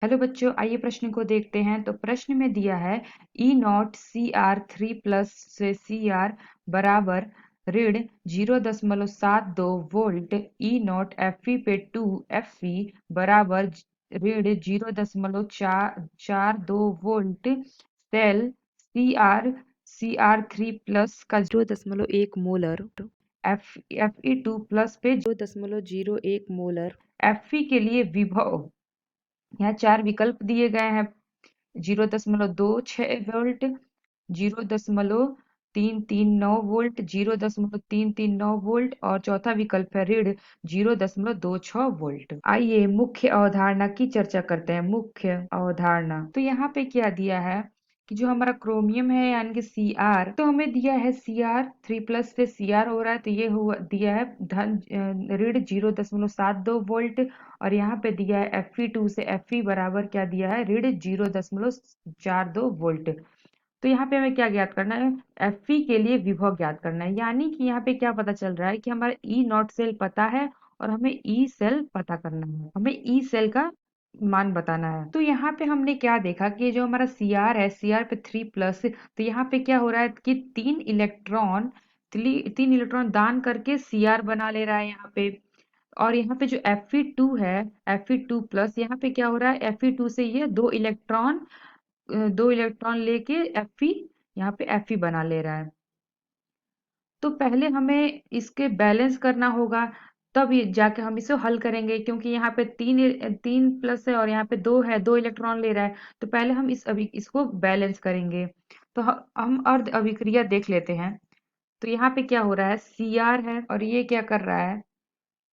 Hello बच्चों, आइए प्रश्न को देखते हैं। तो प्रश्न में दिया है E naught C R three plus से सी आर बराबर ऋण 0.72 वोल्ट ई नॉट एफ पे 2 एफ बराबर ऋण 0.42 volt cell C R three plus का 0.1 molar F E two plus पे 0.01 मोलर एफ के लिए विभव। यहाँ चार विकल्प दिए गए हैं। 0.26 वोल्ट, 0.339 वोल्ट, 0.339 वोल्ट और चौथा विकल्प है ऋण 0.26 वोल्ट। आइए मुख्य अवधारणा की चर्चा करते हैं। मुख्य अवधारणा तो यहाँ पे क्या दिया है कि जो हमारा क्रोमियम है यानी कि सी आर, तो हमें दिया है सी आर थ्री प्लस से सी आर हो रहा है, तो ये हुआ दिया है ऋण 0.72 वोल्ट। और यहाँ पे दिया है Fe2 से Fe बराबर क्या दिया है ऋण 0.42 वोल्ट। तो यहाँ पे हमें क्या ज्ञात करना है, Fe के लिए विभव ज्ञात करना है। यानी कि यहाँ पे क्या पता चल रहा है कि हमारा ई नॉट सेल पता है और हमें ई सेल पता करना है, हमें ई सेल का मान बताना है। तो यहाँ पे हमने क्या देखा कि जो हमारा सी आर है, सी आर पे 3 प्लस, तो यहाँ पे क्या हो रहा है कि तीन इलेक्ट्रॉन दान करके सी आर बना ले रहा है यहाँ पे। और यहाँ पे जो Fe2 है, Fe2 प्लस, यहाँ पे क्या हो रहा है Fe2 से ये दो इलेक्ट्रॉन लेके Fe यहाँ पे Fe बना ले रहा है। तो पहले हमें इसके बैलेंस करना होगा, तब ये जाके हम इसे हल करेंगे, क्योंकि यहाँ पे तीन प्लस है और यहाँ पे दो है, दो इलेक्ट्रॉन ले रहा है। तो पहले हम इसको बैलेंस करेंगे। तो हम अर्ध अभिक्रिया देख लेते हैं। तो यहाँ पे क्या हो रहा है, सी आर है और ये क्या कर रहा है,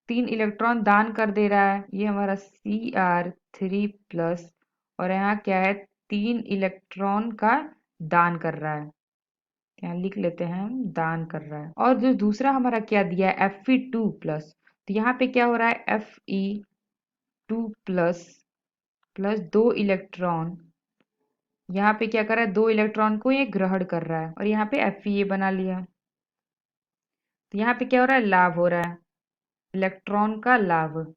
तीन इलेक्ट्रॉन दान कर दे रहा है, ये हमारा सी आर थ्री प्लस। और यहाँ क्या है, तीन इलेक्ट्रॉन का दान कर रहा है, यहाँ लिख लेते हैं हम, दान कर रहा है। और जो दूसरा हमारा क्या दिया है Fe2 प्लस, तो यहाँ पे क्या हो रहा है Fe2 प्लस प्लस दो इलेक्ट्रॉन, यहाँ पे क्या कर रहा है, दो इलेक्ट्रॉन को ये ग्रहण कर रहा है और यहाँ पे Fe ये बना लिया। तो यहाँ पे क्या हो रहा है, लाभ हो रहा है, इलेक्ट्रॉन का लाभ,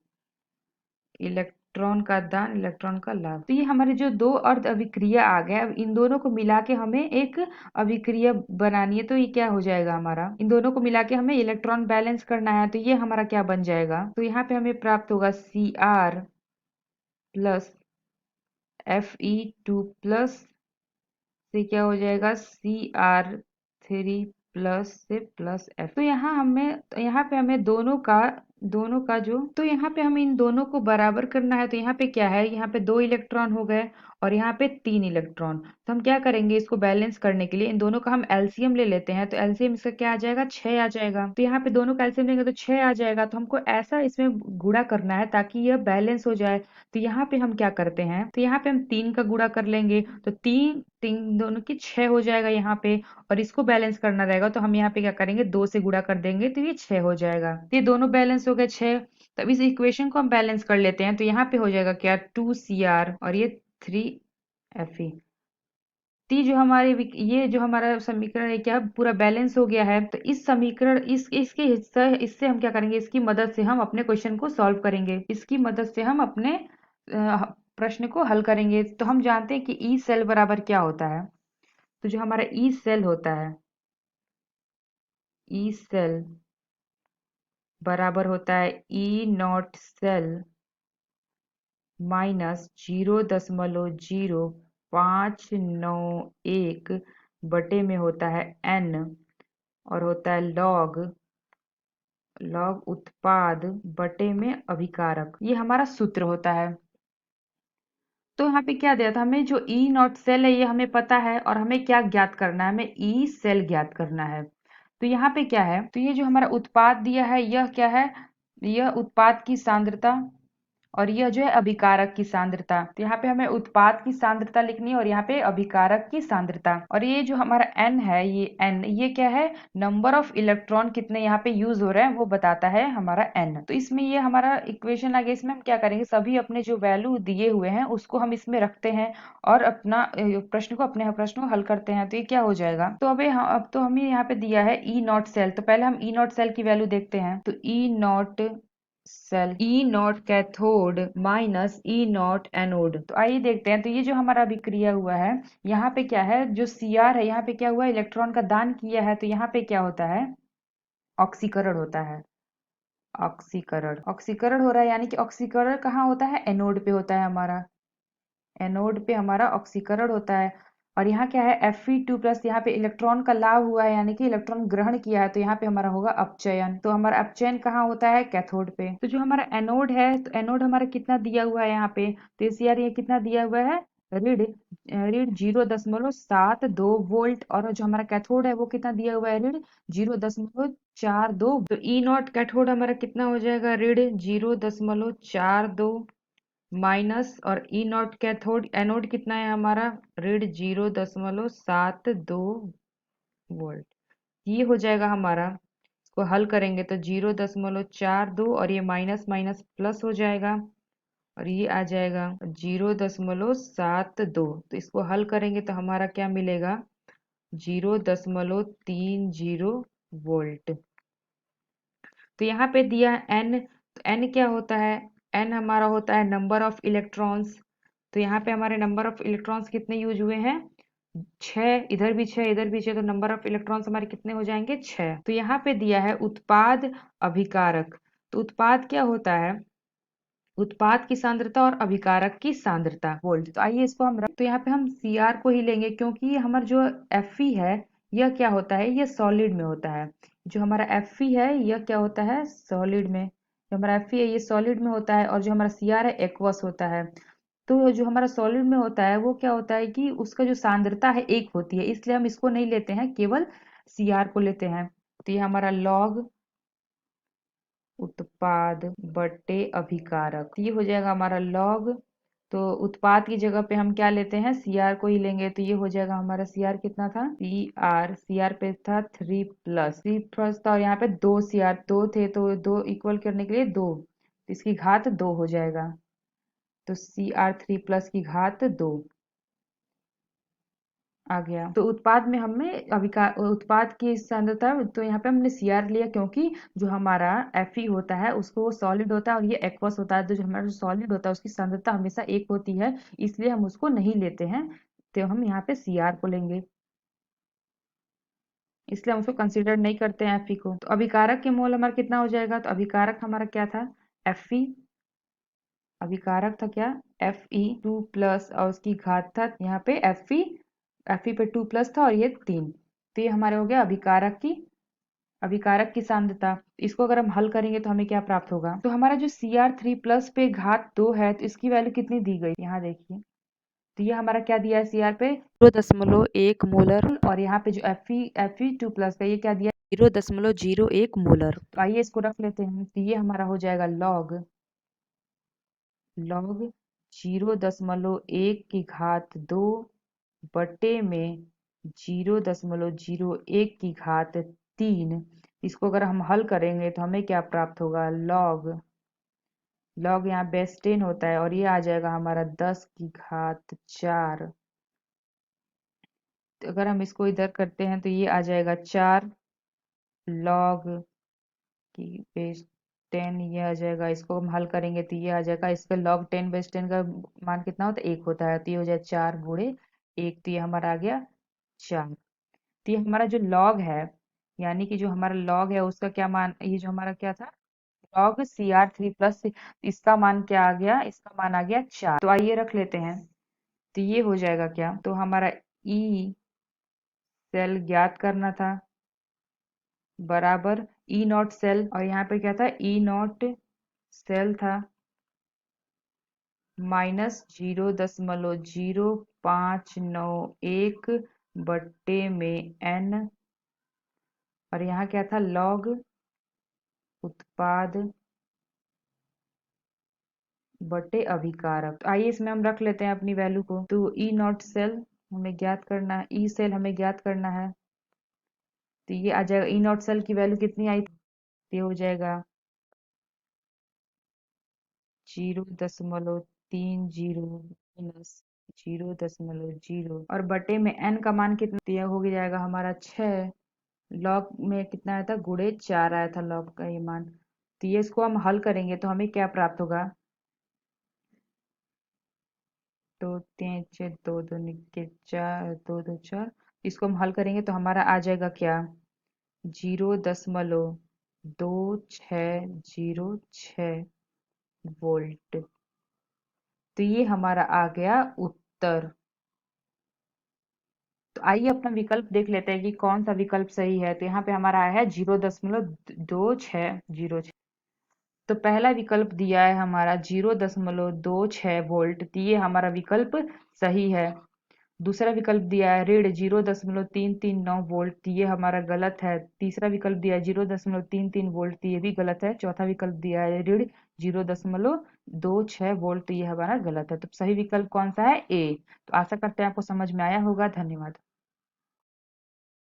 इलेक्ट्रॉन का दान, इलेक्ट्रॉन का लाभ। तो ये हमारे जो दो अर्ध अभिक्रिया आ गए, अब इन दोनों को मिला के हमें एक अभिक्रिया बनानी है। तो ये क्या हो जाएगा, हमारा इन दोनों को मिला के हमें इलेक्ट्रॉन बैलेंस करना है। तो ये हमारा क्या बन जाएगा, तो यहाँ पे हमें प्राप्त होगा C R plus Fe2 plus से क्या हो जाएगा सी आर थ्री प्लस से प्लस एफ। तो यहाँ पे हमें दोनों का जो, तो यहाँ पे हमें इन दोनों को बराबर करना है। तो यहाँ पे क्या है, यहाँ पे दो इलेक्ट्रॉन हो गए और यहाँ पे तीन इलेक्ट्रॉन। तो हम क्या करेंगे, इसको बैलेंस करने के लिए इन दोनों का हम एलसीएम ले लेते हैं। तो एलसीएम इसका क्या आ जाएगा, 6 आ जाएगा। तो यहाँ पे दोनों का एलसीएम लेंगे तो 6 आ जाएगा। तो हमको ऐसा इसमें गुणा करना है ताकि यह बैलेंस हो जाए। तो यहाँ पे हम क्या करते हैं, तो यहाँ पे हम 3 का गुणा कर लेंगे, तो तीन तीन दोनों की 6 हो जाएगा यहाँ पे। और इसको बैलेंस करना रहेगा तो हम यहाँ पे क्या करेंगे, 2 से गुणा कर देंगे तो ये 6 हो जाएगा। तो ये दोनों बैलेंस हो गए 6। तब इस इक्वेशन को हम बैलेंस कर लेते हैं। तो यहाँ पे हो जाएगा क्या, 2Cr और ये 3Fe। ती जो हमारे ये जो हमारा समीकरण है क्या पूरा बैलेंस हो गया है। तो इस समीकरण इसके हिस्सा इससे हम क्या करेंगे, इसकी मदद से हम अपने क्वेश्चन को सॉल्व करेंगे, इसकी मदद से हम अपने प्रश्न को हल करेंगे। तो हम जानते हैं कि ई सेल बराबर क्या होता है। तो जो हमारा ई सेल होता है, ई सेल बराबर होता है ई नॉट सेल माइनस 0.0591 बटे में होता है एन, और होता है लॉग उत्पाद बटे में अभिकारक। ये हमारा सूत्र होता है। तो यहाँ पे क्या दिया था हमें, जो ई नॉट सेल है ये हमें पता है और हमें क्या ज्ञात करना है, हमें ई सेल ज्ञात करना है। तो यहाँ पे क्या है, तो ये जो हमारा उत्पाद दिया है यह क्या है, यह उत्पाद की सांद्रता और यह जो है अभिकारक की सांद्रता। तो यहाँ पे हमें उत्पाद की सांद्रता लिखनी है और यहाँ पे अभिकारक की सांद्रता। और ये जो हमारा n है, ये n ये क्या है, नंबर ऑफ इलेक्ट्रॉन कितने यहाँ पे यूज हो रहे हैं वो बताता है हमारा n। तो इसमें ये हमारा इक्वेशन आ गया। इसमें हम क्या करेंगे, सभी अपने जो वैल्यू दिए हुए हैं उसको हम इसमें रखते हैं और अपना अपने प्रश्न को हल करते हैं। तो ये क्या हो जाएगा, तो अब तो हमें यहाँ पे दिया है ई नॉट सेल। तो पहले हम ई नॉट सेल की वैल्यू देखते हैं। तो E naught cell E naught cathode minus E naught anode. तो आइए देखते हैं। तो ये जो हमारा अभिक्रिया हुआ है, यहाँ पे क्या है, जो Cr है यहाँ पे क्या हुआ, इलेक्ट्रॉन का दान किया है, तो यहाँ पे क्या होता है, ऑक्सीकरण होता है। ऑक्सीकरण, ऑक्सीकरण हो रहा है, यानी कि ऑक्सीकरण कहाँ होता है, एनोड पे होता है हमारा। एनोड पे हमारा ऑक्सीकरण होता है। और यहाँ क्या है, Fe2+, यहाँ पे इलेक्ट्रॉन का लाभ हुआ है, यानी कि इलेक्ट्रॉन ग्रहण किया है, तो यहाँ पे हमारा होगा अपचयन। तो हमारा अपचयन कहाँ होता है, कैथोड पे। तो जो हमारा एनोड है, तो एनोड हमारा कितना दिया हुआ है यहाँ पे, तो इस यार ये कितना दिया हुआ है, ऋण ऋण 0.72 वोल्ट। और जो हमारा कैथोड है वो कितना दिया हुआ है, ऋण 0.42। तो ई नॉट कैथोड हमारा कितना हो जाएगा, ऋण 0.42 माइनस, और ई नॉट कैथोड एनोड कितना है हमारा, ऋण 0.72 वोल्ट। ये हो जाएगा हमारा, इसको हल करेंगे तो 0.42, और ये माइनस माइनस प्लस हो जाएगा, और ये आ जाएगा 0.72। तो इसको हल करेंगे तो हमारा क्या मिलेगा, 0.30 वोल्ट। तो यहाँ पे दिया है n, तो n क्या होता है, n हमारा होता है नंबर ऑफ इलेक्ट्रॉन्स। तो यहाँ पे हमारे नंबर ऑफ इलेक्ट्रॉन्स कितने यूज हुए हैं, 6, इधर भी 6, इधर भी 6, तो नंबर ऑफ इलेक्ट्रॉन्स हमारे कितने हो जाएंगे, 6। तो यहाँ पे दिया है उत्पाद अभिकारक। तो उत्पाद क्या होता है, उत्पाद की सांद्रता और अभिकारक की सांद्रता वोल्ट। तो आइए इसको हम तो यहाँ पे हम Cr को ही लेंगे, क्योंकि ये हमारा जो Fe है, यह क्या होता है, यह सॉलिड में होता है। जो हमारा Fe है यह क्या होता है, सॉलिड में। जो हमारा Fe है ये सॉलिड में होता है, और जो हमारा Cr है एक्वस होता है। तो जो हमारा सॉलिड में होता है वो क्या होता है कि उसका जो सांद्रता है एक होती है, इसलिए हम इसको नहीं लेते हैं, केवल Cr को लेते हैं। तो ये हमारा लॉग उत्पाद बटे अभिकारक, ये हो जाएगा हमारा लॉग। तो उत्पाद की जगह पे हम क्या लेते हैं, Cr को ही लेंगे, तो ये हो जाएगा हमारा Cr कितना था, Cr पे था 3+, था, और यहाँ पे 2 Cr, 2 थे, तो 2 इक्वल करने के लिए 2, तो इसकी घात 2 हो जाएगा। तो Cr3+ की घात 2 आ गया। तो उत्पाद में हमें उत्पाद की सांद्रता, तो यहाँ पे हमने Cr लिया, क्योंकि जो हमारा Fe होता है उसको वो सॉलिड होता है, और ये एक्वस होता है, तो जो हमारा जो सॉलिड होता है उसकी सांद्रता हमेशा एक होती है, इसलिए हम उसको नहीं लेते हैं। तो हम यहाँ पे Cr को लेंगे, इसलिए हम उसको कंसिडर नहीं करते हैं Fe को। तो अभिकारक के मोल हमारा कितना हो जाएगा, तो अभिकारक हमारा क्या था, Fe। अभिकारक था क्या, Fe2+, और उसकी घात था यहाँ पे Fe पे 2+ था, और ये 3। तो ये हमारे हो गया अभिकारक की सांद्रता। इसको अगर हम हल करेंगे तो हमें क्या प्राप्त होगा, तो हमारा जो Cr3+ पे घात 2 है, तो इसकी वैल्यू कितनी दी गई, यहाँ देखिए। तो ये हमारा क्या दिया है, Cr पे 0.1 मोलर, और यहाँ पे जो Fe2+ का ये क्या दिया, 0.01 मोलर। तो आइए इसको रख लेते हैं। तो ये हमारा हो जाएगा लॉग 0.1 की घात 2 बटे में 0.01 की घात 3। इसको अगर हम हल करेंगे तो हमें क्या प्राप्त होगा, लॉग यहाँ बेस 10 होता है, और ये आ जाएगा हमारा 10 की घात 4। तो अगर हम इसको इधर करते हैं तो ये आ जाएगा 4 लॉग की बेस 10, ये आ जाएगा। इसको हम हल करेंगे तो ये आ जाएगा, इसका लॉग 10/10 का मान कितना होता है, 1 होता है, तो ये हो जाए 4 × 1, तो ये हमारा आ गया 4। तो ये हमारा जो लॉग है, यानी कि जो हमारा लॉग है उसका क्या मान, ये जो हमारा क्या था, लॉग Cr3+, इसका मान क्या आ गया, इसका मान आ गया 4। तो आइए रख लेते हैं। तो ये हो जाएगा क्या, तो हमारा ई सेल ज्ञात करना था, बराबर ई नॉट सेल, और यहाँ पे क्या था, ई नॉट सेल था, माइनस 0.0591 बट्टे में n, और यहाँ क्या था, लॉग उत्पाद बटे अभिकारक। तो आइए इसमें हम रख लेते हैं अपनी वैल्यू को। तो ई नॉट सेल हमें ज्ञात करना है, ई सेल हमें ज्ञात करना है। तो ये आ जाएगा, ई नॉट सेल की वैल्यू कितनी आई, तो ये हो जाएगा 0.30 प्लस 0.0, और बटे में n का मान कितना, तो यह हो जाएगा हमारा 6। लॉग में कितना आया था, गुणे 4 आया था लॉग का ये मान। तो ये इसको हम हल करेंगे तो हमें क्या प्राप्त होगा? दो तीन छः, दो दो निके चार, दो दो चार। इसको हम हल करेंगे तो हमारा आ जाएगा क्या? 0.206 वोल्ट। तो ये हमारा आ गया उत्तर। तो आइए अपना विकल्प देख लेते हैं कि कौन सा विकल्प सही है। तो यहाँ पे हमारा आया है 0.2606। तो पहला विकल्प दिया है हमारा 0.26 वोल्ट, तो ये हमारा विकल्प सही है। दूसरा विकल्प दिया है ऋण 0.339 वोल्ट, तो ये हमारा गलत है। तीसरा विकल्प दिया है 0.33 वोल्ट, तो ये भी गलत है। चौथा विकल्प दिया है ऋण 0.26 वोल्ट, तो ये हमारा गलत है। तो सही विकल्प कौन सा है? ए। तो आशा करते हैं आपको समझ में आया होगा। धन्यवाद।